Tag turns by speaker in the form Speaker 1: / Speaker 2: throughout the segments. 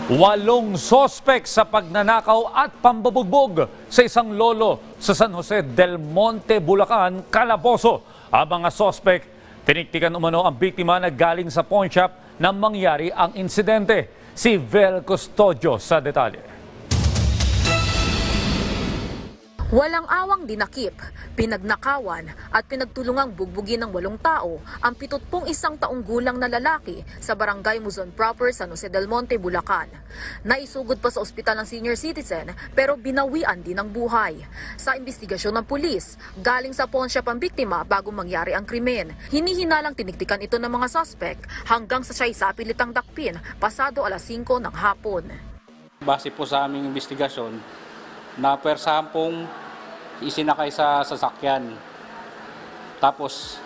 Speaker 1: 8 sospek sa pagnanakaw at pambubugbog sa isang lolo sa San Jose del Monte, Bulacan, Calabozo. Ang mga sospek, tiniktikan umano ang biktima na galing sa pawn shop nang mangyari ang insidente. Si Vel Custodio sa detalye.
Speaker 2: Walang awang dinakip, pinagnakawan at pinagtulungang bugbugin ng 8 tao ang 71 taong gulang na lalaki sa barangay Muzon Proper, San Jose del Monte, Bulacan. Naisugod pa sa ospital ng senior citizen pero binawian din ng buhay. Sa investigasyon ng pulis, galing sa pawn shop ang biktima bago mangyari ang krimen. Hinihinalang tiniktikan ito ng mga suspect hanggang sa siya'y sapilitang dakpin pasado alas 5 ng hapon.
Speaker 3: Base po sa aming investigasyon, na persahan pong isinakay sa sasakyan. Tapos,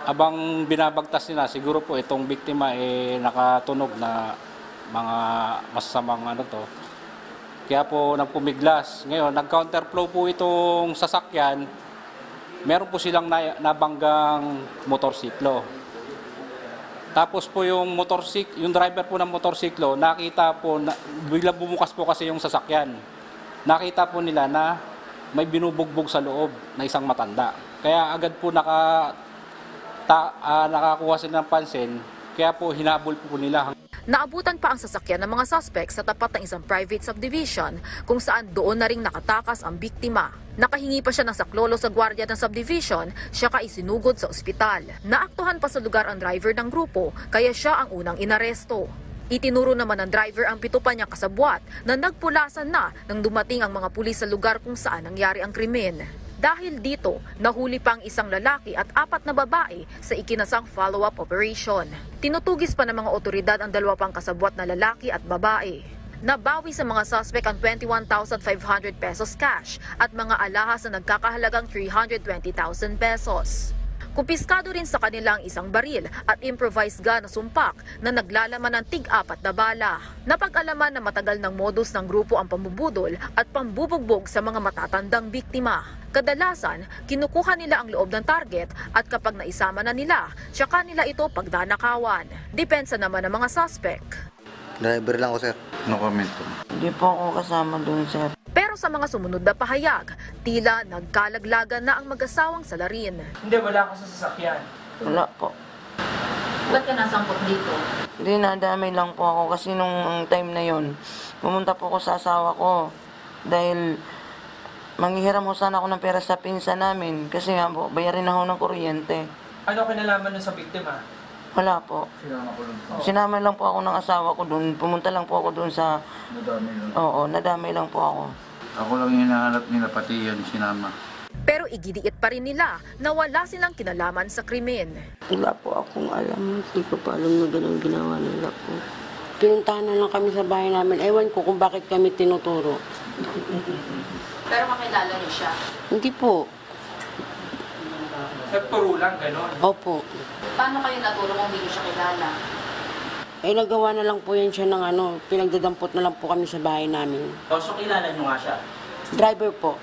Speaker 3: abang binabagtas nila, siguro po itong biktima nakatunog na mga masasamang Kaya po nagpumiglas. Ngayon, nag-counterflow po itong sasakyan. Meron po silang nabanggang motorsiklo. Tapos po yung driver po ng motorsiklo, nakita po, biglang bumukas po kasi yung sasakyan. Nakita po nila na may binubugbog sa loob na isang matanda. Kaya agad po nakakuha sila ng pansin, kaya po hinabol po nila.
Speaker 2: Naabutan pa ang sasakyan ng mga suspect sa tapat ng isang private subdivision kung saan doon na ring nakatakas ang biktima. Nakahingi pa siya ng saklolo sa gwardiya ng subdivision, siya ka isinugod sa ospital. Naaktuhan pa sa lugar ang driver ng grupo, kaya siya ang unang inaresto. Itinuro naman ng driver ang 7 pa niyang kasabwat na nagpulasan na nang dumating ang mga pulis sa lugar kung saan nangyari ang krimen. Dahil dito, nahuli pa ang isang lalaki at 4 na babae sa ikinasang follow-up operation. Tinutugis pa ng mga otoridad ang 2 pang kasabwat na lalaki at babae. Nabawi sa mga suspect ang 21,500 pesos cash at mga alahas na nagkakahalagang 320,000 pesos. Kumpiskado rin sa kanila ang isang baril at improvised gun na sumpak na naglalaman ng tig-4 na bala. Napag-alaman na matagal ng modus ng grupo ang pambubudol at pambubugbog sa mga matatandang biktima. Kadalasan, kinukuha nila ang loob ng target at kapag naisama na nila, tsaka nila ito pagdanakawan. Depensa naman ng mga suspect.
Speaker 4: Driver lang ako, sir.
Speaker 5: No comment po.
Speaker 6: Hindi po ako kasama doon, sir.
Speaker 2: Pero sa mga sumunod na pahayag, tila nagkalaglagan na ang mag-asawang salarin.
Speaker 7: Hindi, wala ako sa sasakyan.
Speaker 6: Wala po.
Speaker 2: Ba't ka nasangkot dito?
Speaker 6: Hindi, nadamay lang po ako kasi nung time na yon, pumunta po ako sa asawa ko. Dahil manghihiram ho sana ako ng pera sa pinsan namin kasi nga po, bayarin na ho ng kuryente.
Speaker 7: Ano kinalaman nun sa biktima?
Speaker 6: Wala po. Sinama lang po ako ng asawa ko doon. Pumunta lang po ako doon sa...
Speaker 5: Nadamay lang.
Speaker 6: Oo, nadamay lang po ako.
Speaker 5: Ako lang hinahanap nila, pati yan sinama.
Speaker 2: Pero igidiit pa rin nila na wala silang kinalaman sa krimen.
Speaker 8: Wala po akong alam. Hindi ko pa alam na gano'ng ginawa nila po. Pinuntahan na lang kami sa bahay namin. Ewan ko kung bakit kami tinuturo.
Speaker 2: Pero makilala niyo siya?
Speaker 8: Hindi po.
Speaker 7: Nagturo lang, gano'n?
Speaker 8: Opo.
Speaker 2: Paano kayo natulong kung hindi niyo siya kilala?
Speaker 8: Nagawa na lang po yan siya ng pinagdadampot na lang po kami sa bahay namin.
Speaker 7: So, kilala niyo nga siya?
Speaker 8: Driver po.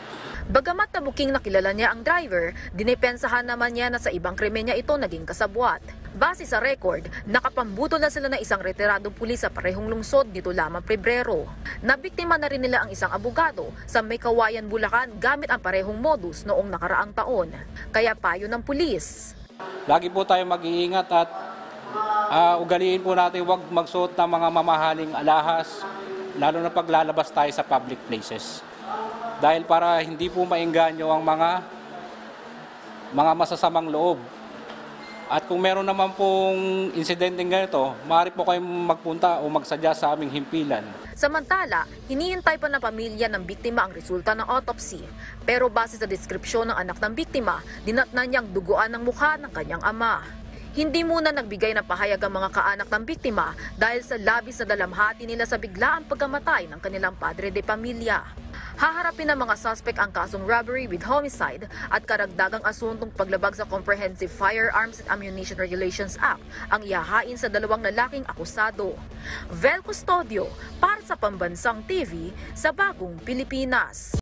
Speaker 2: Bagamat nabuking nakilala niya ang driver, dinepensahan naman niya na sa ibang krimen niya ito naging kasabwat. Base sa record, nakapambutol na sila ng isang retiradong pulis sa parehong lungsod nito lamang Pebrero. Nabiktima na rin nila ang isang abogado sa Maykawayan, Bulacan gamit ang parehong modus noong nakaraang taon. Kaya payo ng pulis.
Speaker 3: Lagi po tayo mag-iingat at ugaliin po natin huwag magsuot ng mga mamahaling alahas, lalo na paglalabas tayo sa public places. Dahil para hindi po maengganyo ang mga masasamang loob. At kung meron naman pong insidenteng ganito, maaari po kayong magpunta o magsadya sa aming himpilan.
Speaker 2: Samantala, hinihintay pa ng pamilya ng biktima ang resulta ng autopsy. Pero base sa deskripsyon ng anak ng biktima, dinatnan niyang duguan ng mukha ng kanyang ama. Hindi muna nagbigay ng pahayag ang mga kaanak ng biktima dahil sa labis na dalamhati nila sa biglaang pagkamatay ng kanilang padre de pamilya. Haharapin ng mga suspect ang kasong robbery with homicide at karagdagang asuntong paglabag sa Comprehensive Firearms and Ammunition Regulations Act ang ihahain sa 2 lalaking akusado. Vel Custodio para sa Pambansang TV sa Bagong Pilipinas.